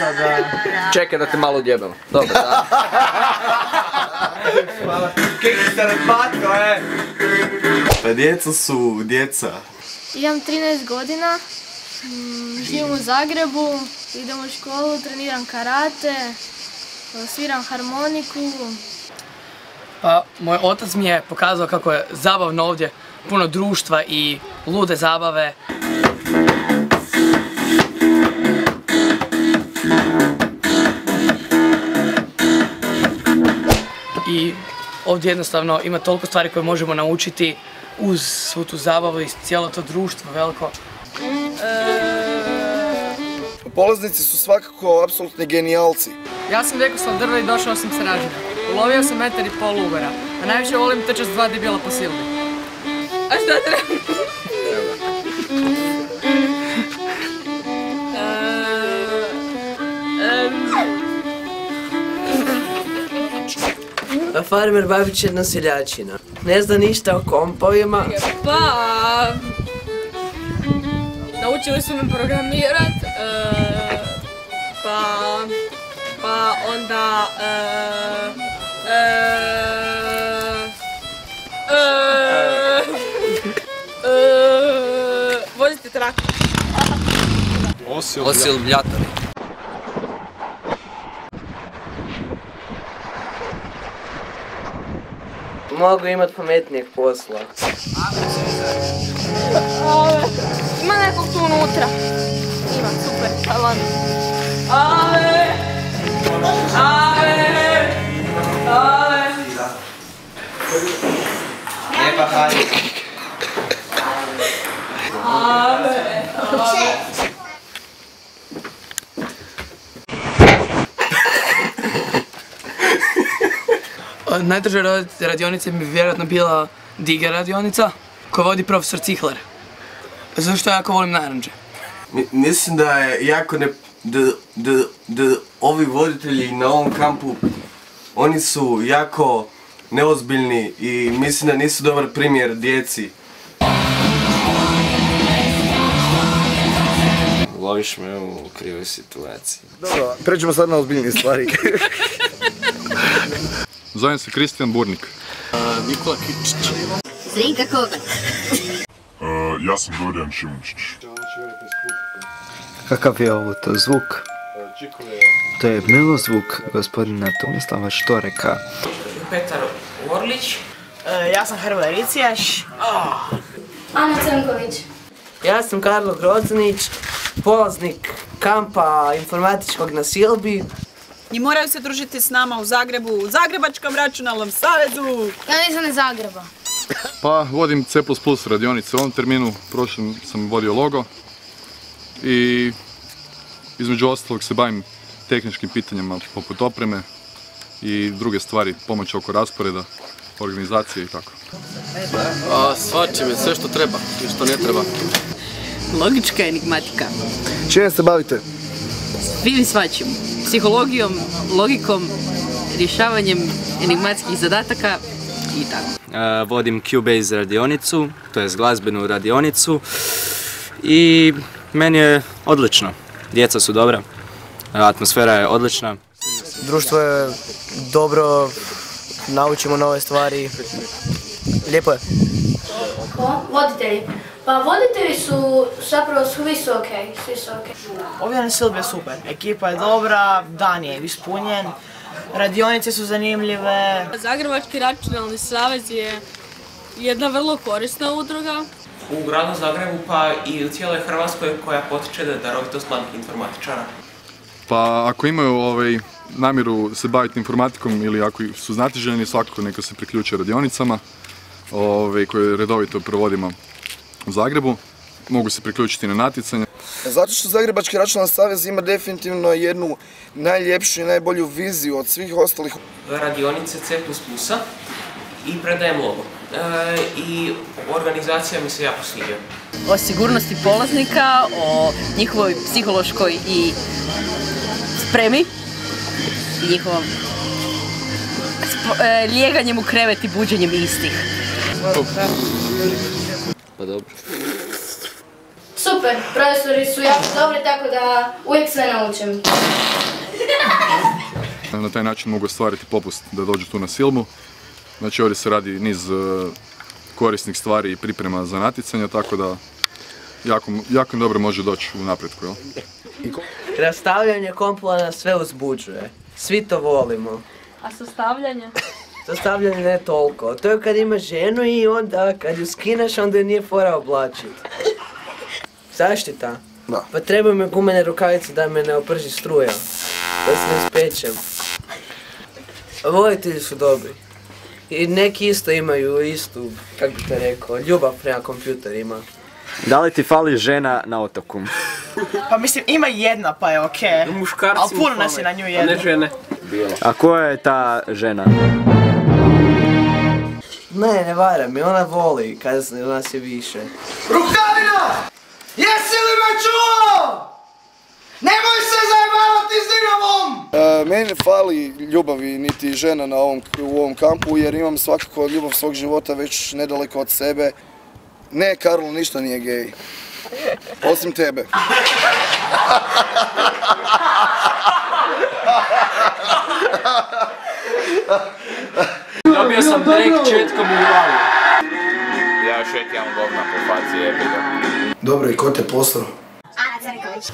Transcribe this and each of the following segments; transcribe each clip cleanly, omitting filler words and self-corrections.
sada... Čekaj da te malo odjebam. Dobro, da. Kekista na patko, Pa djeca su djeca. Imam 13 godina, živim u Zagrebu, idem u školu, treniram karate, sviram harmoniku. Pa, moj otac mi je pokazao kako je zabavno ovdje, puno društva i lude zabave. I ovdje jednostavno ima toliko stvari koje možemo naučiti uz svu tu zabavu i cijelo to društvo veliko. Polaznici su svakako apsolutni genijalci. Ja sam Vjekoslav Drva i došao sam sa Ražina. Ulovio sam 1,5 m ugora, a najviše volim trčati s 2 debila po silbi. A šta treba? Farmer Babić je jedna seljačina. Ne zna ništa o kompovima. Pa... Naučili su me programirat, pa onda... Vozite traktor. Osilbljatori. Mogu imat pametnijeg posla. Ima nekog tu unutra. Ima, super, hvala. Ale! Lijepa hajde. Najdraža radionica bi vjerojatno bila Diger radionica koju vodi profesor Cihler. Zato što ja jako volim naranđe. Mislim da je jako da ovi voditelji na ovom kampu, oni su jako neozbiljni i mislim da nisu dobar primjer djeci. Loviš me u krivoj situaciji. Dobro, pređemo sad na ozbiljnije stvari. Zovem se Kristijan Burnik. Nikola Kičić. Zrinka Kogan. Ja sam Dorijan Šimunčić. Kakav je ovo to zvuk? To je milozvuk gospodina Tomislava Štoreka. Petar Orlić. Ja sam Hrvoje Ricijaš. Ana Crnković. Ja sam Karlo Grozanić, polaznik kampa informatičkog na Silbi. I moraju se družiti s nama u Zagrebu, u Zagrebačkom računalnom savezu. Ja nisam iz Zagreba. Pa vodim C++ radionice u ovom terminu, prošlom sam vodio logo i između ostalog se bavim tehničkim pitanjima poput opreme i druge stvari, pomoć oko rasporeda, organizacije i tako. Svači me sve što treba i što ne treba. Logička enigmatika. Čime se bavite? Svim svačim. Psihologijom, logikom, rješavanjem enigmatskih zadataka i tako. Vodim Cubase radionicu, to jest glazbenu radionicu i meni je odlično. Djeca su dobra, atmosfera je odlična. Društvo je dobro, naučimo nove stvari. Lijepo je. Voditelji. Pa voditelji su zapravo svi su okej. Ovdje na Silbi je super. Ekipa je dobra, dan je ispunjen, radionice su zanimljive. Zagrebački računalni savez je jedna vrlo korisna udruga. U gradu Zagrebu pa i u cijeloj Hrvatskoj koja potiče darovitost mladih informatičara. Pa ako imaju namjeru se baviti informatikom ili ako su znatiželjni, svakako neka se priključe radionicama koje redovito provodimo u Zagrebu. Mogu se priključiti na natjecanje. Zato što Zagrebački računalni savez ima definitivno jednu najljepšu i najbolju viziju od svih ostalih. Radionice C++-a i predajem logo. I organizacija mi se jako sviđa. O sigurnosti polaznika, o njihovoj psihološkoj i spremi, i njihovom lijeganjem u krevet i buđenjem istih. Pa dobro. Super. Super, profesori su jako dobri, tako da uvijek sve naučim. Na taj način mogu ostvariti popust da dođu tu na Silmu. Znači ovdje se radi niz korisnih stvari i priprema za natjecanja, tako da jako dobro može doći u napretku. Jel? Rastavljanje kompova nas sve uzbuđuje. Svi to volimo. A sastavljanje? Sastavljanje ne toliko. To je kad imaš ženu i onda kad ju skineš onda je nije fora oblačit. Zaštita? Da. Pa trebaju mi gumene rukavice da me ne oprži struja. Da se ne spečem. Voditelji su dobri. I neki isto imaju istu, kak bi te rekao, ljubav prema kompjuterima. Da li ti fali žena na otoku? Pa mislim, ima jedna pa je okej. Muškarci ali puno nas je na nju jedna. A ne žene. A koja je ta žena? Ne vara mi, ona voli kada nas je više. Rukavina! Jesi li me čuo? Nemoj se zajebavati s Dinamom! Meni ne fali ljubavi niti žena u ovom kampu jer imam svakako ljubav svog života već nedaleko od sebe. Ne, Karlo, ništa nije gej. Osim tebe. Dobio sam direkt četkom u glavu. Ja još uvijek imam govna po faci, jebiga. Dobro, i ko te poslao? Ana Crković.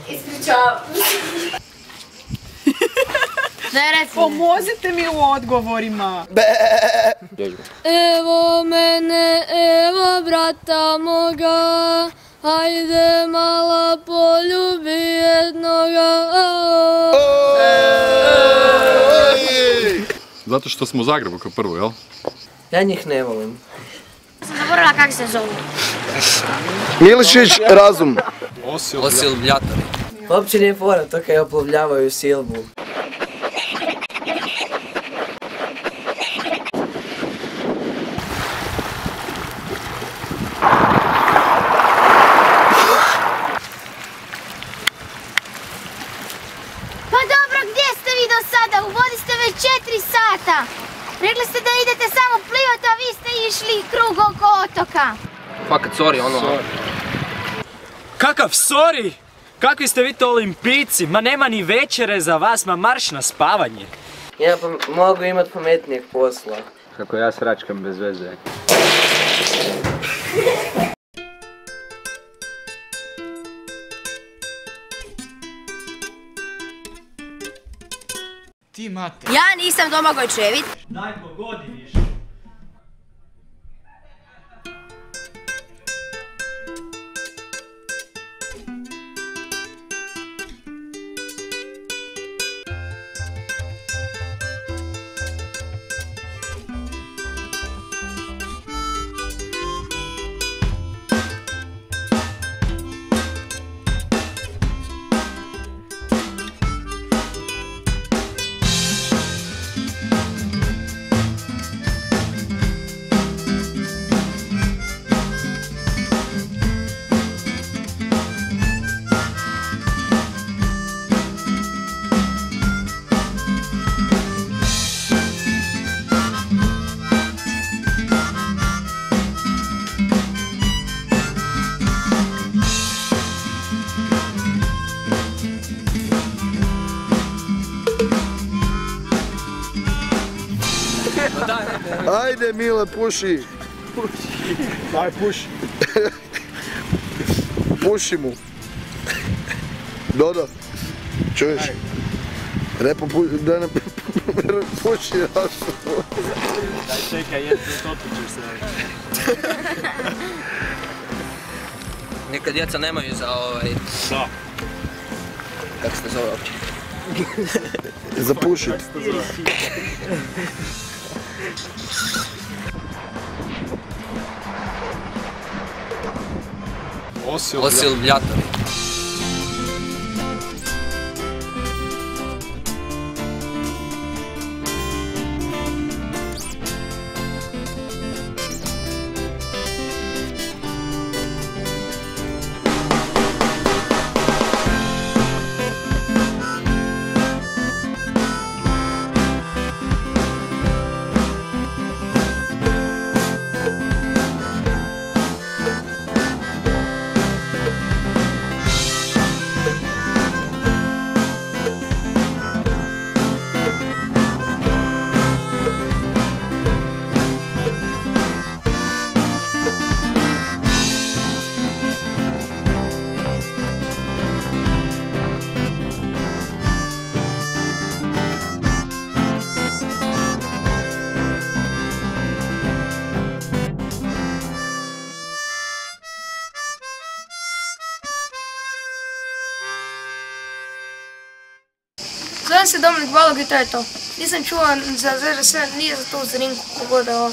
Ispričavam. Pomozite mi u odgovorima. Evo mene, evo brata moga, ajde mala poljubi jednoga. Zato što smo u Zagrebu kao prvo, jel? Ja njih ne volim. Sam zaboravila kak se zovu. Milišić, Razum. Osilbljatori. Uopće nije fora to kaj oplovljavaju Silbu. Pa dobro, gdje ste vi do sada? U vodi ste već 4 sata. Rekli ste da idete samo plivat, a vi ste išli krug oko otoka. Fakat, sorry, ono... Kakav sorry? Kakvi ste vi to olimpijci? Ma nema ni večere za vas, ma marš na spavanje. Ja mogu imat pametnijeg posla. Kako ja sračkam bez veze. Ti mate. Ja nisam Domagoj Čevit. Daj pogodi više. Ajde Mile, puši. Daj, puši. Puši mu. Dodo, čuješ? Repo da ne puši našu. Daj čekaj, topit ću se. Neka djeca nemaju za Da. Kako se zove uopće? Za pušit. Osilbljatori. Zovem se Dominik Balog i to je to. Nisam čuo za ZRS, nije za tu Zrinku kogoda